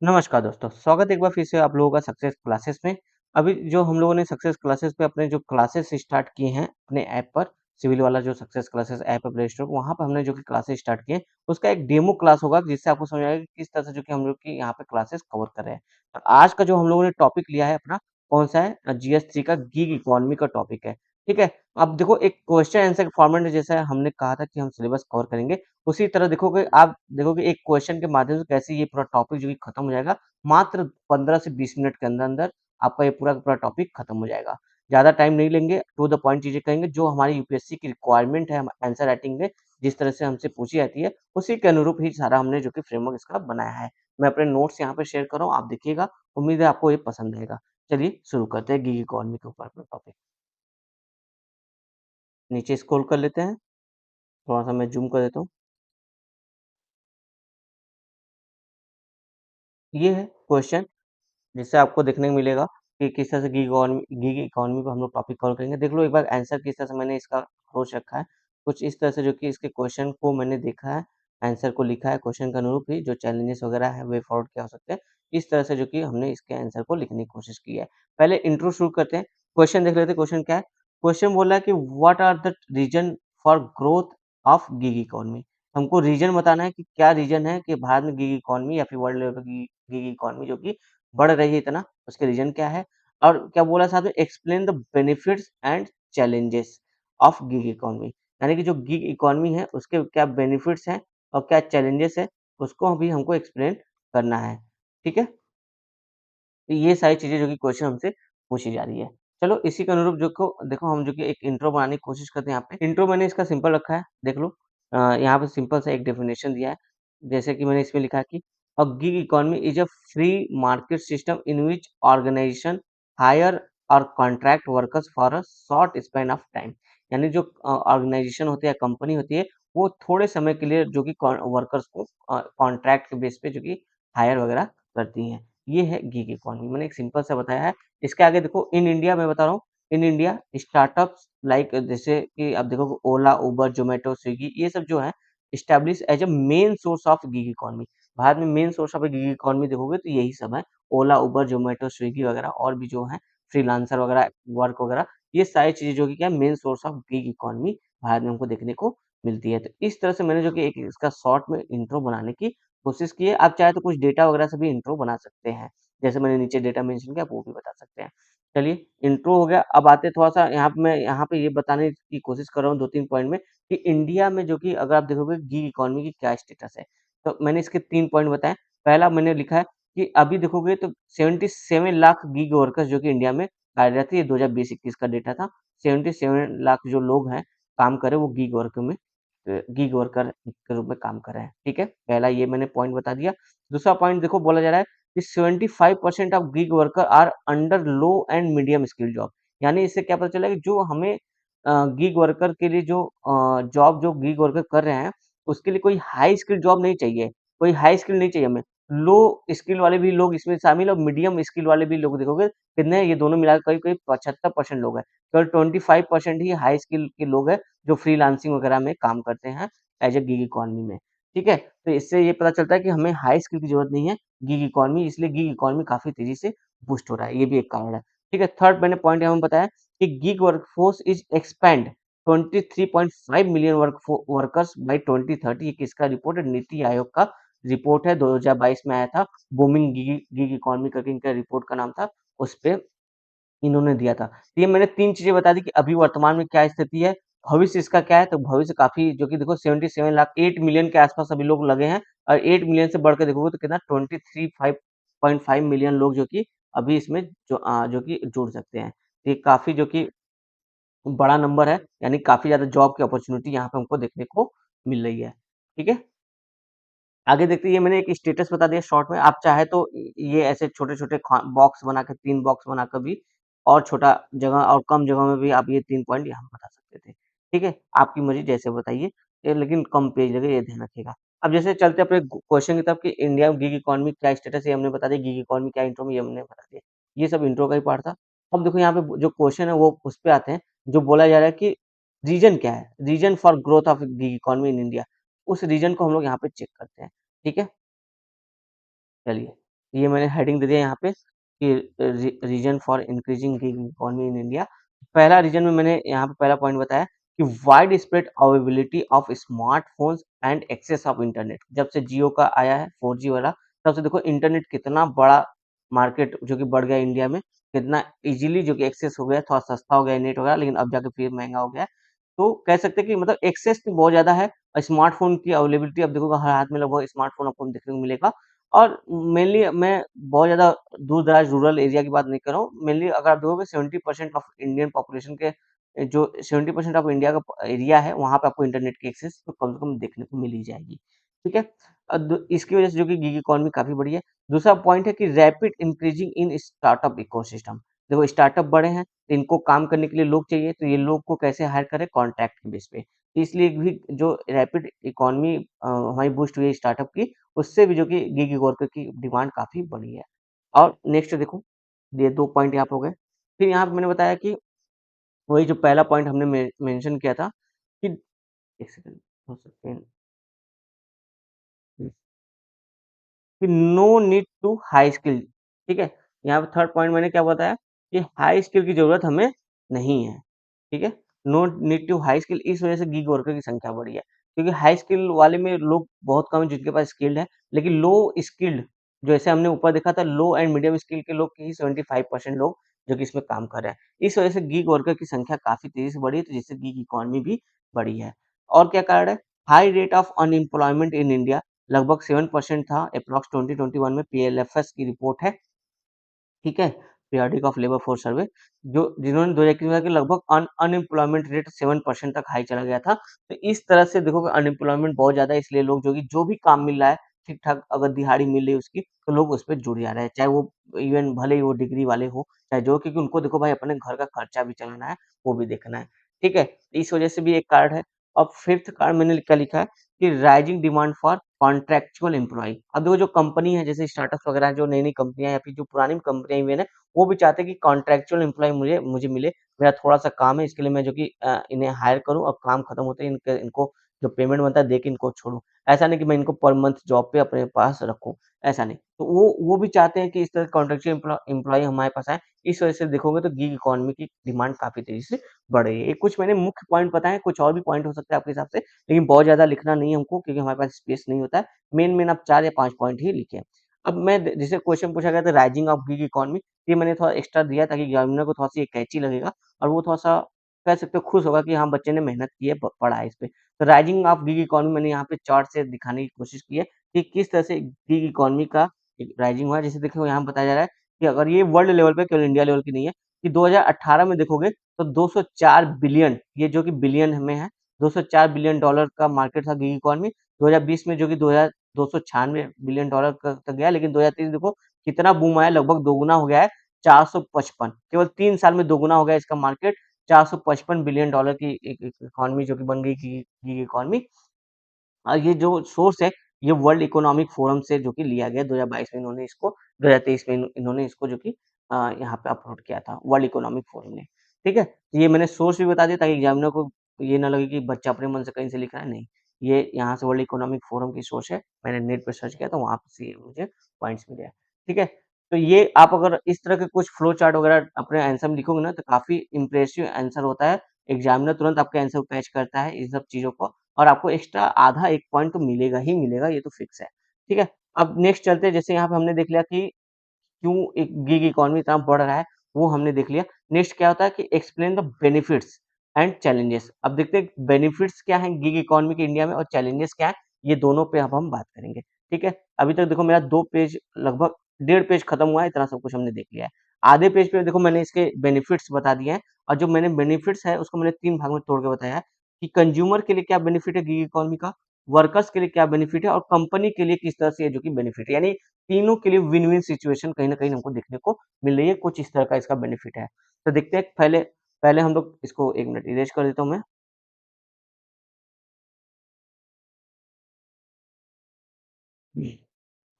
नमस्कार दोस्तों, स्वागत है एक बार फिर से आप लोगों का सक्सेस क्लासेस में। अभी जो हम लोगों ने सक्सेस क्लासेस पे अपने जो क्लासेस स्टार्ट किए हैं अपने ऐप पर, सिविल वाला जो सक्सेस क्लासेस ऐप है प्ले स्टोर वहाँ पे हमने जो कि क्लासेस स्टार्ट किए हैं, उसका एक डेमो क्लास होगा जिससे आपको समझ आएगा कि किस तरह से जो कि हम लोग की यहाँ पे क्लासेस कवर कर रहे हैं। और आज का जो हम लोगों ने टॉपिक लिया है अपना, कौन-सा है? जीएस 3 का गिग इकोनॉमी का टॉपिक है, ठीक है? अब देखो एक क्वेश्चन आंसर के फॉर्मेट में जैसा हमने कहा था कि हम सिलेबस कवर करेंगे, उसी तरह देखोगे आप देखोगे एक क्वेश्चन के माध्यम से कैसे ये पूरा टॉपिक जो कि खत्म हो जाएगा। मात्र 15 से 20 मिनट के अंदर-अंदर आपका ये पूरा का पूरा टॉपिक खत्म हो जाएगा। ज़्यादा टाइम नहीं लेंगे, टू द पॉइंट चीज़ें कहेंगे, जो हमारी यूपीएससी की रिक्वायरमेंट है हम आंसर राइटिंग में, जिस तरह से हमसे पूछी जाती है, उसी के अनुरूप ही सारा हमने जो कि फ्रेमवर्क इसका बनाया है। मैं अपने नोट्स यहाँ पे शेयर कर रहा हूँ, आप देखिएगा, उम्मीद है आपको ये पसंद आएगा। चलिए शुरू करते हैं गिग इकोनॉमी के ऊपर अपना टॉपिक। नीचे स्क्रॉल कर लेते हैं, थोड़ा-सा मैं ज़ूम कर देता हूँ। ये है क्वेश्चन जिससे आपको देखने को मिलेगा कि किस तरह से गिग इकोनॉमी पे हम लोग टॉपिक कवर करेंगे। देख लो एक बार आंसर किस तरह से मैंने इसका अप्रोच रखा है। कुछ इस तरह से जो कि इसके क्वेश्चन को मैंने देखा है, आंसर को लिखा है, क्वेश्चन के अनुरूप ही जो चैलेंजेस वगैरह है वे फॉरवर्ड क्या हो सकते हैं। इस तरह से जो कि हमने इसके आंसर को लिखने की कोशिश की है। पहले इंट्रो शुरू करते हैं। क्वेश्चन देख लेते हैं क्वेश्चन क्या है? क्वेश्चन बोल रहा है कि what are the reason for growth of gig economy? हमको रीज़न बताना है कि क्या रीज़न है कि भारत में गिग इकोनॉमी या फिर वर्ल्ड लेवल पे गिग इकोनॉमी जो कि बढ़ रही है इतना, उसके रीज़न क्या है? और क्या बोला साथ में explain the benefits and challenges of gig economy, यानी कि जो गिग इकोनॉमी है उसके क्या बेनिफिट्स हैं और क्या चैलेंजेस हैं, उसको भी हमको एक्सप्लेन करना है। ठीक है? तो ये सारी चीज़ें जो कि क्वेश्चन हमसे पूछी जा रही है। चलो इसी के अनुरूप जो को देखो हम जो कि एक इंट्रो बनाने की कोशिश करते हैं यहाँ पे। इंट्रो मैंने इसका सिंपल रखा है, देख लो। यहाँ पे सिंपल सा एक डेफिनिशन दिया है। जैसे कि मैंने इसमें लिखा है कि a gig economy is a free market system in which organization hire और contract workers for a short span of time. यानी जो ऑर्गनाइजेशन होती है, कंपनी होती है, वो थोड़े समय के लिए जो कि वर्कर्स को कॉन्ट्रैक्ट के बेस पे जो कि हायर वगैरह करती हैं। ये है गिग इकोनॉमी, मैंने एक सिंपल सा बताया है। इसके आगे देखो इन इंडिया मैं बता रहा हूँ, इन इंडिया स्टार्टअप्स लाइक जैसे कि आप देखोगे ओला, उबर, ज़ोमैटो, स्विगी ये सब जो है establish as a main source of gig economy. Bharat में main source of gig economy देखोगे तो यही सब है। ओला, उबर, ज़ोमैटो, स्विगी वगैरह और भी जो हैं फ्रीलांसर वगैरह, वर्क वगैरह, ये सारी चीज़ें जो कि क्या है main source of gig economy Bharat में हमको देखने को मिलती है। तो इस तरह से मैंने जो कि एक इसका शॉर्ट में इंट्रो बनाने की कोशिश की है। आप चाहे तो कुछ डेटा वगैरह से भी इंट्रो बना सकते हैं। जैसे मैंने नीचे डेटा मेंशन किया, आप वो भी बता सकते हैं। चलिए इंट्रो हो गया, अब आते हैं थोड़ा-सा यहाँ पे मैं यहाँ पे ये बताने की कोशिश कर रहा हूँ 2-3 पॉइंट में कि इंडिया में जो कि अगर आप देखोगे गिग इकोनॉमी की क्या स्टेटस है। तो मैंने इसके 3 पॉइंट बताए। पहला मैंने लिखा है कि अभी देखोगे तो 77 लाख गिग वर्कर्स जो कि इंडिया में कार्यरत है, ये 2020-21 का डेटा था। 77 लाख जो लोग हैं, काम कर रहे हैं, वो गिग वर्कर के रूप में काम कर रहे हैं, ठीक है? पहला ये मैंने पॉइंट बता दिया। दूसरा पॉइंट देखो बोला जा रहा है कि 75% of gig worker are under low and medium skill job. यानी इससे क्या पता चला कि जो हमें गिग वर्कर के लिए जो जॉब जो गिग वर्कर कर रहे हैं, उसके लिए कोई हाई स्किल जॉब नहीं चाहिए, कोई हाई स्किल नहीं चाहिए हमें। लो स्किल वाले भी लोग इसमें शामिल और मीडियम स्किल वाले भी लोग देखोगे कितने हैं, ये दोनों मिलाकर करीब-करीब 75% लोग हैं। केवल 25% ही हाई स्किल के लोग हैं, जो फ्रीलांसिंग वगैरह में काम करते हैं एज़ अ गिग इकोनॉमी में, ठीक है? तो इससे ये पता चलता है कि हमें हाई स्किल की ज़रूरत नहीं है, गिग इकोनॉमी इसलिए गिग इकोनॉमी काफ़ी तेज़ी से बूस्ट हो रहा है, ये भी एक कारण है, ठीक है? थर्ड मैंने पॉइंट यहाँ पे बताया कि gig workforce is expand 23.5 million workers by 2030 ये किसका रिपोर्ट है? नीति आयोग का रिपोर्ट है, 2022 में आया था, बूमिंग गिग गिग इकोनॉमी करके इनका रिपोर्ट का नाम था, उसपे इन्होंने दिया था। तो ये मैंने 3 चीज़ें बता दी कि अभी वर्तमान में क्या स्थिति है, भविष्य इसका क्या है, तो भविष्य काफ़ी जो कि देखो 77 लाख 8 मिलियन के आस-पास अभी लोग लगे हैं और 8 मिलियन से बढ़ के देखोगे तो कितना 23.5 मिलियन लोग जो कि अभी इसमें जो कि जुड़ सकते हैं। तो ये काफ़ी जो कि बड़ा नंबर है, यानी काफ़ी ज़्यादा जॉब की अपॉर्च्युनिटी यहाँ पे हमको देखने को मिल रही है। ठीक है? आगे देखते हैं ये मैंने एक स्टेटस बता दिया शॉर्ट में, आप चाहे तो ये ऐसे छोटे-छोटे बॉक्स बना के 3 बॉक्स बनाकर भी और छोटा जगह और कम जगह में भी आप ये 3 पॉइंट यहाँ बता सकते थे। ठीक है? आपकी मर्ज़ी जैसे बताइए, लेकिन कम पेज लगे ये ध्यान रखिएगा। अब जैसे चलते हैं अपने क्वेश्चन की तरफ कि इंडिया में गिग इकोनॉमी क्या स्टेटस है ये हमने बता दिया, गिग इकोनॉमी क्या इंट्रो में ये हमने बता दिया। ये सब इंट्रो का ही पार्ट था। अब देखो यहाँ पे जो क्वेश्चन है वो उस पे आते हैं, जो बोला जा रहा है कि रीज़न क्या है? Reason for growth of gig economy in India. उस रीज़न को हम लोग यहाँ पे चेक करते हैं। ठीक है? चलिए, ये मैंने हेडिंग दे दिया यहाँ पे कि reason for increasing gig economy in India. पहला रीजन में मैंने यहाँ पे पहला पॉइंट बताया कि wide spread availability of smartphones and access of internet. जब से जियो का आया है 4G वाला, तब से देखो इंटरनेट कितना बड़ा मार्केट जो कि बढ़ गया इंडिया में, कितना इजीली जो कि एक्सेस हो गया, थोड़ा सस्ता हो गया नेट वगैरह, लेकिन अब जाके फिर महंगा हो गया है। तो कह सकते हैं कि मतलब एक्सेस तो बहुत ज्यादा है, और स्मार्टफोन की अवेलेबिलिटी अब देखोगे हर हाथ में लगभग स्मार्टफोन आपको देखने को मिलेगा। और मेनली मैं बहुत ज़्यादा दूर-दराज रूरल एरिया की बात नहीं कर रहा हूँ। मेनली अगर आप देखोगे 70% ऑफ इंडियन पॉपुलेशन के जो 70% ऑफ इंडिया का एरिया है, वहाँ पे आपको इंटरनेट की एक्सेस तो कम से कम देखने को मिल ही जाएगी। ठीक है? द इसकी वजह से जो कि गिग इकोनॉमी काफ़ी बढ़ी है। दूसरा पॉइंट है कि rapid increasing in startup ecosystem. देखो स्टार्टअप बड़े हैं, तो इनको काम करने के लिए लोग चाहिए, तो ये लोग को कैसे हायर करें? कॉन्ट्रैक्ट के बेस पे। इसलिए भी जो रैपिड इकोनॉमी हमारी बूस्ट हुई है स्टार्टअप की, उससे भी जो कि गिग वर्कर की डिमांड काफ़ी बढ़ी है। और नेक्स्ट देखो, ये 2 पॉइंट यहाँ पे हो गए। फिर यहाँ पे मैंने बताया कि वही जो पहला पॉइंट हमने मेंशन किया था कि 1 सेकंड, 2 सेकंड, कि no need to high skill. ठीक है? यहाँ पे थर्ड पॉइंट मैंने क्या बताया कि हाई स्किल की ज़रूरत हमें नहीं है। ठीक है? No need to high skill, इस वजह से गिग वर्कर की संख्या बढ़ी है। क्योंकि हाई स्किल वाले में लोग बहुत कम हैं जिनके पास स्किल्ड है, लेकिन लो स्किल्ड जैसे हमने ऊपर देखा था लो एंड मीडियम स्किल के लोग के ही 75% लोग जो कि इसमें काम कर रहे हैं। इस वजह से गिग वर्कर की संख्या काफ़ी तेज़ी से बढ़ी है, तो जिससे गिग इकोनॉमी भी बढ़ी है। और क्या कारण है? High rate of unemployment in India लगभग 7% था अप्रॉक्स 2021 में, पीएलएफएस की रिपोर्ट है। ठीक है? Periodic of labour force survey जो जिन्होंने 2021 में कि लगभग अनएम्प्लॉयमेंट रेट 7% तक हाई चला गया था। तो इस तरह से देखो कि अनएम्प्लॉयमेंट बहुत ज़्यादा है, इसलिए लोग जो भी काम मिल रहा है, ठीक-ठाक अगर दिहाड़ी मिल रही है उसकी, तो लोग उस पे जुड़ जा रहे हैं। चाहे वो इवन भले ही वो डिग्री वाले हो, चाहे जो, क्योंकि उनको देखो भाई अपने घर का खर्चा भी चलाना है, वो भी देखना है। ठीक है? इस वजह से भी एक कारण है। अब फिफ्थ कारण मैंने क्या लिखा है कि rising demand for contractual employee. अब देखो जो कंपनी है जैसे स्टार्टअप्स वगैरह जो नई-नई कंपनियाँ या फिर जो पुरानी कंपनियाँ भी है ना, वो भी चाहते हैं कि कॉन्ट्रैक्चुअल एम्प्लॉयी मुझे मुझे मिले। मेरा थोड़ा-सा काम है इसके लिए मैं जो कि इन्हें हायर करूँ और काम खत्म होते ही इनको जो पेमेंट बनता है दे के इनको छोड़ूँ। ऐसा नहीं कि मैं इनको पर मंथ जॉब पे अपने पास रखूँ, ऐसा नहीं। तो वो भी चाहते हैं कि इस तरह कॉन्ट्रैक्चुअल एम्प्लॉयी हमारे पास आएँ। इस वजह से देखोगे तो गिग इकोनॉमी की डिमांड काफ़ी तेज़ी से बढ़ रही है। ये कुछ मैंने मुख्य पॉइंट बताए हैं, कुछ और भी पॉइंट हो सकते हैं आपके हिसाब से, लेकिन बहुत ज़्यादा लिखना नहीं है हमको क्योंकि हमारे पास स्पेस नहीं होता है। मेन-मेन आप 4 या 5 पॉइंट ही लिखें। अब मैं द जैसे क्वेश्चन पूछा गया था राइजिंग ऑफ गिग इकोनॉमी, ये मैंने थोड़ा एक्स्ट्रा दिया ताकि एग्जामिनर को थोड़ा-सा ये कैची लगेगा और वो थोड़ा-सा कह सकते हो खुश होगा कि हाँ, बच्चे ने मेहनत की है, प पढ़ा है इस पे। तो राइजिंग ऑफ गिग इकोनॉमी मैंने यहाँ पे चार्ट से दिखाने की कोशिश की है कि किस तरह से गिग इकोनॉमी का एक राइजिंग हुआ है। जैसे देखो यहाँ बताया जा रहा है कि अगर ये वर्ल्ड लेवल पे केवल इंडिया लेवल की नहीं है, कि 2018 में देखोगे तो 204 बिलियन, ये जो कि बिलियन में है, 204 बिलियन डॉलर का मार्केट था गिग इकोनॉमी। 2020 में जो कि 296 बिलियन डॉलर तक गया, लेकिन 2023 देखो कितना बूम आया, लगभग दोगुना हो गया है, 455, केवल 3 साल में दोगुना हो गया इसका मार्केट, 455 बिलियन डॉलर की एक एक इकोनॉमी जो कि बन गई गीग इकोनॉमी। ये जो सोर्स है, ये वर्ल्ड इकोनॉमिक फोरम से जो कि लिया गया 2022 में, इन्होंने इसको 2023 में इन्होंने इसको जो कि यहाँ पे अपलोड किया था वर्ल्ड इकोनॉमिक फोरम ने। ठीक है? ये मैंने सोर्स भी बता दिया ताकि एग्जामिनर को ये ना लगे कि बच्चा अपने मन से कहीं से लिख रहा है, नहीं। ये यहाँ से वर्ल्ड इकोनॉमिक फोरम की सोर्स है। मैंने नेट पे सर्च किया था, वहाँ से ये मुझे पॉइंट्स मिले हैं। ठीक है? तो ये आप अगर इस तरह के कुछ फ्लो चार्ट वगैरह अपने आंसर में लिखोगे ना, तो काफ़ी इम्प्रेसिव आंसर होता है। एग्जामिनर तुरंत आपके आंसर को कैच करता है इन सब चीज़ों को, और आपको एक्स्ट्रा आधा 1 पॉइंट तो मिलेगा ही मिलेगा, ये तो फिक्स है। ठीक है? अब नेक्स्ट चलते हैं, जैसे यहाँ पे हमने देख लिया कि क्यों एक गिग इकोनॉमी इतना बढ़ रहा है, वो हमने देख लिया। नेक्स्ट क्या होता है कि explain the benefits and challenges. अब देखते हैं बेनिफिट्स क्या हैं गिग इकोनॉमी के इंडिया में और चैलेंजेस क्या हैं, ये दोनों पे अब हम बात करेंगे। ठीक है? अभी तक देखो मेरा 2 पेज लगभग डेढ़ पेज खत्म हुआ है, इतना सब कुछ हमने देख लिया है। आधे पेज पे देखो मैंने इसके बेनिफिट्स बता दिए हैं, और जो मैंने बेनिफिट्स है उसको मैंने 3 भाग में तोड़ के बताया है कि कंज्यूमर के लिए क्या बेनिफिट है गिग इकोनॉमी का, वर्कर्स के लिए क्या बेनिफिट है और कंपनी के लिए किस तरह से ये जो कि बेनिफिट है। यानी तीनों के लिए विन-विन सिचुएशन कहीं न कहीं हमको देखने को मिल रही है, कुछ इस तरह का इसका बेनिफिट है। तो देखते हैं, पहले पहले हम लोग इसको 1 मिनट इरेज़ कर देता हूँ मैं।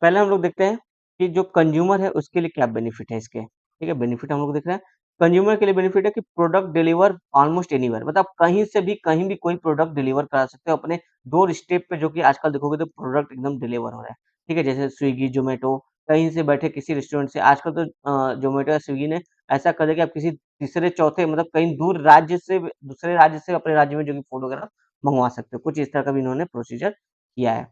पहले हम लोग देखते हैं कि जो कंज्यूमर है उसके लिए क्या बेनिफिट है इसके। ठीक है? बेनिफिट हम लोग देख रहे हैं। कंज्यूमर के लिए बेनिफिट है कि प्रोडक्ट डिलीवर ऑलमोस्ट एनीवेयर, मतलब कहीं भी कोई प्रोडक्ट डिलीवर करा सकते हो अपने डोर स्टेप पे, जो कि आजकल देखोगे तो प्रोडक्ट एकदम डिलीवर हो रहा है। ठीक है? जैसे स्विगी, ज़ोमैटो कहीं से बैठे किसी रेस्टोरेंट से आजकल तो ज़ोमैटो या स्विगी ने ऐसा कर दिया कि आप किसी तीसरे चौथे मतलब कहीं दूर राज्य से दूसरे राज्य से अपने राज्य में जो कि फूड वगैरह मँगवा सकते हो। कुछ इस तरह का भी इन्होंने प्रोसीजर किया है।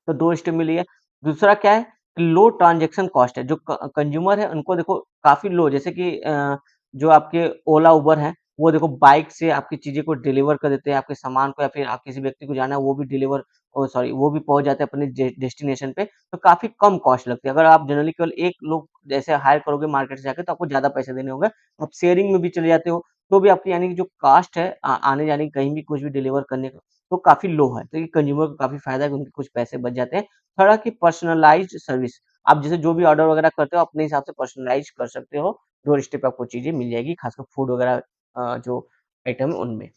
तो 2 स्टेप में लिया। दूसरा क्या है, लो ट्रांज़ैक्शन कॉस्ट है, जो कंज़्यूमर है उनको देखो काफ़ी लो जैसे कि जो आपके ओला, उबर हैं, वो देखो बाइक से आपकी चीज़ें को डिलीवर कर देते हैं, आपके सामान को या फिर आप किसी व्यक्ति को जाना है वो भी डिलीवर ओह सॉरी वो भी पहुँच जाते हैं अपने डेस्टिनेशन पे, तो काफ़ी कम कॉस्ट लगती है। अगर आप जनरली केवल 1 लोग जैसे हायर करोगे मार्केट से जाके तो आपको ज़्यादा पैसे देने होंगे। आप शेयरिंग में भी चले जाते हो, तो भी आपकी यानी कि जो कॉस्ट है आने-जाने की कहीं भी कुछ भी डिलीवर करने का, तो काफ़ी लो है। तो ये कंज़्यूमर को काफ़ी फ़ायदा है कि उनके कुछ पैसे बच जाते हैं। थोड़ा कि पर्सनलाइज़्ड सर्विस, आप जैसे जो भी ऑर्डर वगैरह करते हो अपने हिसाब से पर्सनलाइज़ कर सकते हो, डोर स्टेप पे आपको चीज़ें मिल जाएगी, खासकर फूड वगैरह जो आइटम है उनमें।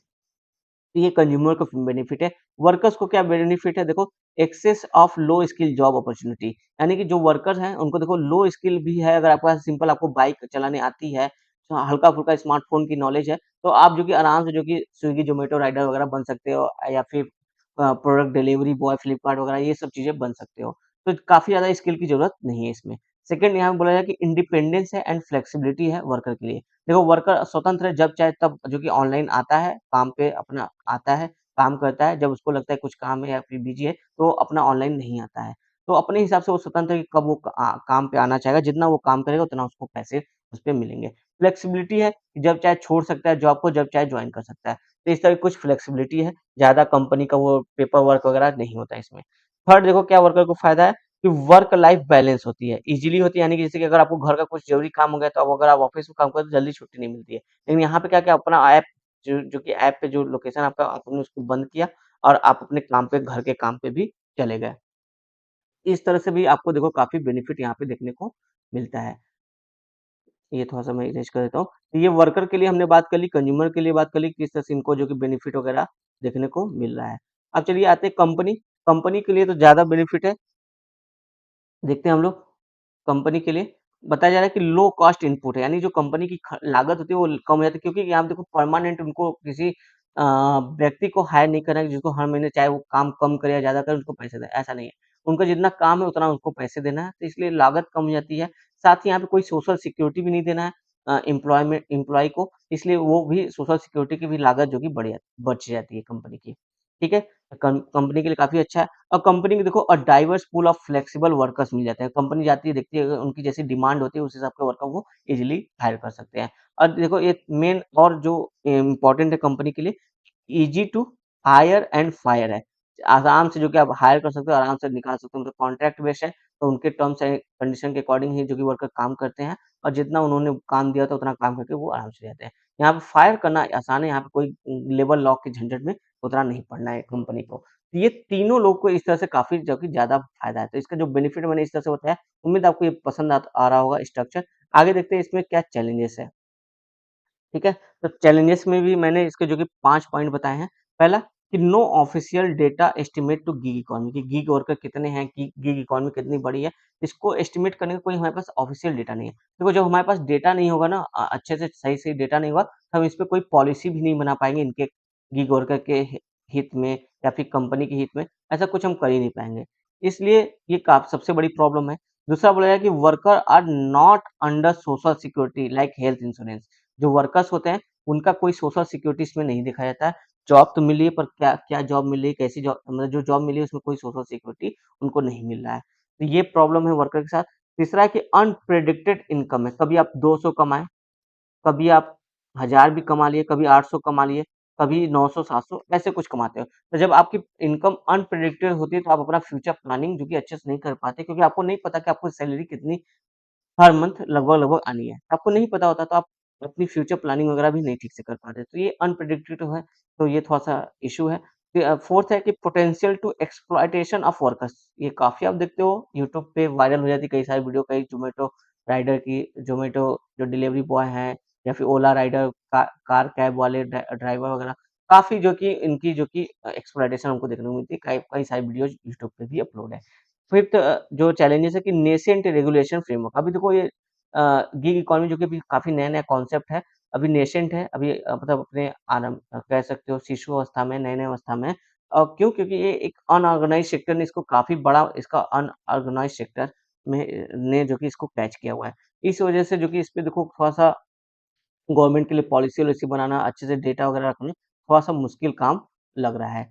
तो ये कंज्यूमर को बेनिफिट है। वर्कर्स को क्या बेनिफिट है देखो, access of low skill job opportunity, यानी कि जो वर्कर्स हैं उनको देखो लो स्किल भी है, अगर आपके पास सिंपल आपको बाइक चलाने आती है, तो हल्का-फुल्का स्मार्टफ़ोन की नॉलेज है, तो आप जो कि आराम से जो कि स्विगी, ज़ोमैटो राइडर वगैरह बन सकते हो या फिर प्रोडक्ट डिलीवरी बॉय फ्लिपकार्ट वगैरह ये सब चीज़ें बन सकते हो। तो काफ़ी ज़्यादा स्किल की ज़रूरत नहीं है इसमें। सेकंड यहाँ पे बोला जाए कि इंडिपेंडेंस है एंड फ्लेक्सिबिलिटी है वर्कर के लिए। देखो वर्कर स्वतंत्र है जब चाहे तब जो कि ऑनलाइन आता है, काम पे अपना आता है, काम करता है, जब उसको लगता है कुछ काम है या फिर बिज़ी है, तो अपना ऑनलाइन नहीं आता है। तो अपने हिसाब से वो स्वतंत्र है कि कब वो काम पे आना चाहेगा, जितना वो काम करेगा उतना उसको पैसे उसपे मिलेंगे। फ्लेक्सिबिलिटी है, कि जब चाहे छोड़ सकता है जॉब को, जब चाहे जॉइन कर सकता है। तो इस तरह की कुछ फ्लेक्सिबिलिटी है, ज़्यादा कंपनी का वो पेपर वर्क वगैरह नहीं होता है इसमें। थर्ड देखो क्या वर्कर को फ़ायदा है कि वर्क लाइफ बैलेंस होती है, ईज़िली होती है यानी कि जैसे कि अगर आपको घर का कुछ ज़रूरी काम हो गया तो अब अगर आप ऑफ़िस में काम करते हो तो जल्दी छुट्टी नहीं मिलती है। लेकिन यहाँ पे क्या-क्या अपना ऐप जो कि ऐप पे जो लोकेशन आपका आपने उसको बंद किया और आप अपने काम पे घर के काम पे भी चले गए। इस तरह से भी आपको देखो काफ़ी बेनिफिट यहाँ पे देखने को मिलता है। ये थोड़ा-सा मैं इरेज़ कर देता हूँ। तो ये वर्कर के लिए हमने बात कर ली, कंज़्यूमर के लिए बात कर ली, किस तरह से इनको जो कि बेनिफिट वगैरह देखने को मिल रहा है। अब चलिए आते हैं कंपनी, कंपनी के लिए तो ज़्यादा बेनिफिट है। देखते हैं हम लोग कंपनी के लिए बताया जा रहा है कि लो कॉस्ट इनपुट है, यानी जो कंपनी की लागत होती है वो कम हो जाती है क्योंकि यहाँ पे देखो परमानेंट उनको किसी व्यक्ति को हायर नहीं करना है जिसको हर महीने चाहे वो काम कम करे या ज़्यादा करे उसको पैसे दें, ऐसा नहीं है। उनका जितना काम है उतना उसको पैसे देना है, तो इसलिए लागत कम हो जाती है। साथ ही यहाँ पे कोई सोशल सिक्योरिटी भी नहीं देना है एम्प्लॉयी को, इसलिए वो भी सोशल सिक्योरिटी की भी लागत जो कि बच जाती है कंपनी की। ठीक है? कंपनी के लिए काफ़ी अच्छा है। और कंपनी में देखो diverse pool of flexible workers मिल जाते हैं। कंपनी जाती है देखती है अगर उनकी जैसी डिमांड होती है उस हिसाब के वर्कर को इज़िली हायर कर सकते हैं। और देखो एक मेन और जो इम्पोर्टेंट है कंपनी के लिए easy to hire and fire है। आराम से जो कि आप हायर कर सकते हो, आराम से निकाल सकते हो। उनका कॉन्ट्रैक्ट बेस्ड है, तो उनके टर्म्स एंड कंडीशन के अकॉर्डिंग ही जो कि वर्कर काम करते हैं और जितना उन्होंने काम दिया था उतना काम करके वो आराम से जाते हैं। यहाँ पे फायर करना आसान है, यहाँ पे कोई लेबर लॉ के झंझट में उतना नहीं पड़ना है कंपनी को। तो ये तीनों लोग को इस तरह से काफ़ी जो कि ज़्यादा फ़ायदा है। तो इसका जो बेनिफिट मैंने इस तरह से बताया, उम्मीद है आपको ये पसंद आ रहा होगा स्ट्रक्चर। आगे देखते हैं इसमें क्या चैलेंजेस है। ठीक है? तो चैलेंजेस में भी मैंने इसके जो कि 5 पॉइंट बताए हैं। पहला कि no official data estimate to gig economy कि गिग वर्कर कितने हैं, गिग इकॉनमी कितनी बड़ी है, इसको एस्टिमेट करने का कोई हमारे पास ऑफिशियल डेटा नहीं है। देखो जब हमारे पास डेटा नहीं होगा ना अच्छे से सही-सही डेटा नहीं होगा, तो हम इस पे कोई पॉलिसी भी नहीं बना पाएँगे इनके गिग वर्कर के हित में या फिर कंपनी के हित में, ऐसा कुछ हम कर ही नहीं पाएँगे। इसलिए ये सबसे बड़ी प्रॉब्लम है। दूसरा बोला जाए कि worker are not under social security like health insurance. जो वर्कर्स होते हैं, उनका कोई सोशल सिक्योरिटी इसमें नहीं दिखाया जाता है। जॉब तो मिली है पर क्या क्या जॉब मिल रही है, कैसी जॉब मतलब जो जॉब मिली है उसमें कोई सोशल सिक्योरिटी उनको नहीं मिल रहा है। तो ये प्रॉब्लम है वर्कर के साथ। तीसरा है कि अनप्रेडिक्टेड इनकम है, कभी आप 200 कमाएँ, कभी आप 1000 भी कमा लिए, कभी 800 कमा लिए, कभी 900, 700 ऐसे कुछ कमाते हो। तो जब आपकी इनकम अनप्रेडिक्टेड होती है तो आप अपना फ्यूचर प्लानिंग जो कि अच्छे से नहीं कर पाते क्योंकि आपको नहीं पता कि आपको सैलरी कितनी हर मंथ लगभग-लगभग आनी है। आपको नहीं पता होता तो आप अपनी फ्यूचर प्लानिंग वगैरह भी नहीं ठीक से कर पाते। तो ये अनप्रेडिक्टेड है, तो ये थोड़ा-सा इश्यू है। फिर फोर्थ है कि potential to exploitation of workers ये काफ़ी आप देखते हो यूट्यूब पे वायरल हो जाती है कई सारी वीडियो कई ज़ोमैटो राइडर की ज़ोमैटो जो डिलीवरी बॉय हैं या फिर ओला राइडर कार कैब वाले ड्राइवर वगैरह काफ़ी जो कि इनकी जो कि एक्सप्लॉइटेशन हमको देखने को मिलती है। कई कई सारी वीडियोज़ यूट्यूब पे भी अपलोड है। फिफ्थ जो चैलेंजेस है कि नेसेंट रेगुलेशन फ्रेमवर्क अभी देखो ये गिग इकॉनमी जो कि अभी काफ़ी नया-नया कॉन्सेप्ट है, अभी नेसेंट है, अभी मतलब अपने कह सकते हो शिशु अवस्था में, नए-नए अवस्था में क्यों? क्योंकि ये एक अनऑर्गनाइज़्ड सेक्टर ने इसको काफ़ी बड़ा इसका अनऑर्गनाइज़्ड सेक्टर में ने जो कि इसको कैच किया हुआ है। इस वजह से जो कि इस पे देखो थोड़ा-सा गवर्नमेंट के लिए पॉलिसी-वॉलिसी बनाना, अच्छे से डेटा वगैरह रखना थोड़ा-सा मुश्किल काम लग रहा है।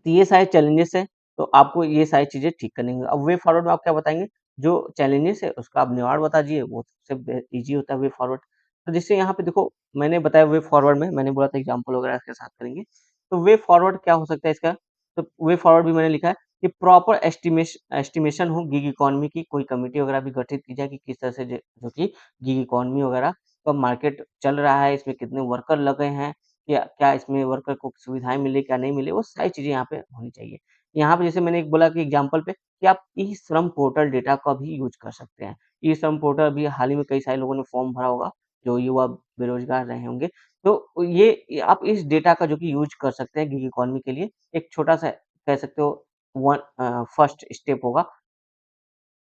तो ये सारे चैलेंजेस हैं, तो आपको ये सारी चीज़ें ठीक करनी होंगी। अब वे फॉरवर्ड में आप क्या बताएँगे? जो चैलेंजेस है उसका आप निवारण बता दीजिए, वो सबसे ईज़ी होता है वे फॉरवर्ड। तो जैसे यहाँ पे देखो मैंने बताया वे फॉरवर्ड में मैंने बोला था एग्ज़ाम्पल वगैरह के साथ करेंगे। तो वे फॉरवर्ड क्या हो सकता है इसका? तो वे फॉरवर्ड भी मैंने लिखा है कि प्रॉपर एस्टिमेशन हो गिग इकॉनमी की, कोई कमिटी वगैरह भी गठित की जाए कि किस तरह से जो कि गिग इकॉनमी वगैरह का मार्केट चल रहा है, इसमें कितने वर्कर लगे हैं, क्या क्या इसमें वर्कर को सुविधाएँ मिली, क्या नहीं मिली, वो सारी चीज़ें यहाँ पे होनी चाहिए। यहाँ पे जैसे मैंने एक बोला कि एग्ज़ाम्पल पे कि आप ई-श्रम पोर्टल डेटा का भी यूज़ कर सकते हैं। ई-श्रम पोर्टल अभी हाल ही में कई सारे लोगों ने फॉर्म भरा होगा, जो युवा बेरोज़गार रहे होंगे। तो ये आप इस डेटा का जो कि यूज़ कर सकते हैं गिग इकॉनमी के लिए, एक छोटा-सा कह सकते हो फर्स्ट स्टेप होगा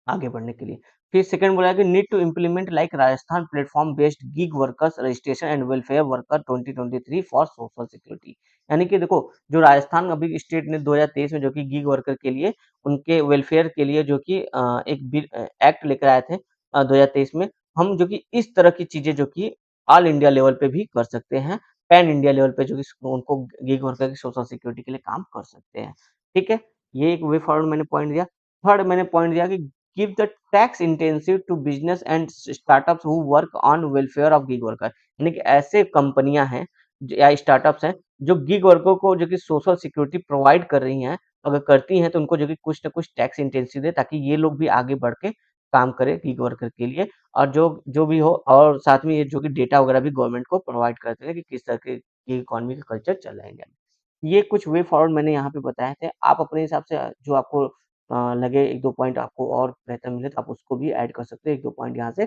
आगे बढ़ने के लिए। फिर सेकंड बोला है कि need to implement like Rajasthan platform based gig workers registration and welfare worker 2023 for social security. यानी कि देखो जो राजस्थान अभी स्टेट ने 2023 में जो कि गिग वर्कर के लिए उनके वेलफेयर के लिए जो कि एक एक्ट लेकर आए थे 2023 में। हम जो कि इस तरह की चीज़ें जो कि ऑल इंडिया लेवल पे भी कर सकते हैं। पैन इंडिया लेवल पे जो कि उनको गिग वर्कर की सोशल सिक्योरिटी के लिए काम कर सकते हैं। ठीक है? ये एक वे फॉरवर्ड मैंने पॉइंट दिया। थर्ड मैंने पॉइंट दिया कि give the tax intensive to business and startups who work on welfare of gig worker। यानी कि ऐसे कंपनियां हैं या स्टार्टअप्स हैं जो गिग वर्कर को जो कि सोशल सिक्योरिटी प्रोवाइड कर रही हैं, अगर करती हैं तो उनको जो कि कुछ ना कुछ टैक्स इंटेंसिव दे ताकि ये लोग भी आगे बढ़ के काम करें गिग वर्कर के लिए। और जो जो भी हो और साथ में ये जो कि डेटा वगैरह भी गवर्नमेंट को प्रोवाइड करते हैं कि किस तरह के गिग इकोनॉमी का कल्चर चल रहा है इंडिया में। ये कुछ वे फॉरवर्ड मैंने यहाँ पे बताए थे। आप अपने हिसाब से जो आपको लगे 1-2 पॉइंट आपको और बेहतर मिले तो आप उसको भी ऐड कर सकते हैं 1-2 पॉइंट यहाँ से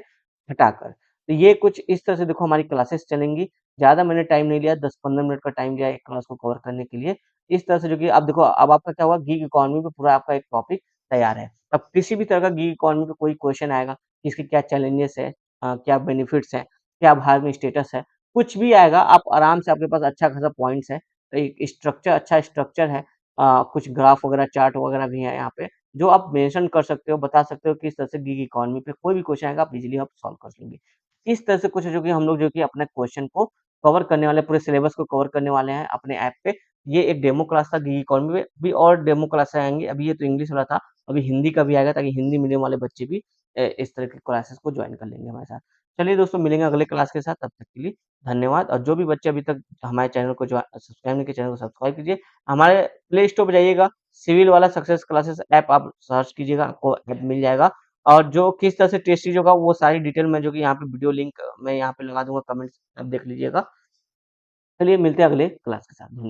हटाकर। तो ये कुछ इस तरह से देखो हमारी क्लासेस चलेंगी। ज़्यादा मैंने टाइम नहीं लिया 10-15 मिनट का टाइम लिया एक क्लास को कवर करने के लिए। इस तरह से जो कि अब देखो अब आपका क्या हुआ गिग इकोनॉमी पे पूरा आपका एक टॉपिक तैयार है। अब किसी भी तरह का गिग इकोनॉमी पे कोई क्वेश्चन आएगा, कि इसके क्या चैलेंजेस है, क्या बेनिफिट्स हैं, क्या भारत में स्टेटस है, कुछ भी आएगा आप आराम से आपके पास अच्छा खासा पॉइंट्स है, एक स्ट्रक्चर अच्छा स्ट्रक्चर है, कुछ ग्राफ वगैरह चार्ट वगैरह भी है यहाँ पे जो आप मेंशन कर सकते हो, बता सकते हो किस तरह से गिग इकोनॉमी पे कोई भी क्वेश्चन आएगा आप इज़िली आप सॉल्व कर लेंगे। इस तरह से कुछ जो कि हम लोग जो कि अपने क्वेश्चन को कवर करने वाले पूरे सिलेबस को कवर करने वाले हैं अपने ऐप पे। ये एक डेमो क्लास था गिग इकोनॉमी में, अभी और डेमो क्लास आएँगे। अभी ये तो इंग्लिश वाला था, अभी हिंदी का भी आएगा ताकि हिंदी मीडियम वाले बच्चे भी इस तरह की क्लासेस को जॉइन कर लेंगे हमारे साथ। चलिए दोस्तों मिलेंगे अगले क्लास के साथ, तब तक के लिए धन्यवाद और जो भी बच्चे अभी तक हमारे चैनल को जो सब्सक्राइब नहीं किए चैनल को सब्सक्राइब कीजिए। हमारे प्ले स्टोर पे जाइएगा, सिविल वाला सक्सेस क्लासेस ऐप आप सर्च कीजिएगा, आपको ऐप मिल जाएगा और जो किस तरह से टेस्ट सीरीज होगा वो सारी डिटेल मैं जो कि यहाँ पे वीडियो लिंक मैं यहाँ पे लगा दूँगा कमेंट्स आप देख लीजिएगा। चलिए मिलते हैं अगले क्लास के साथ। धन्यवाद।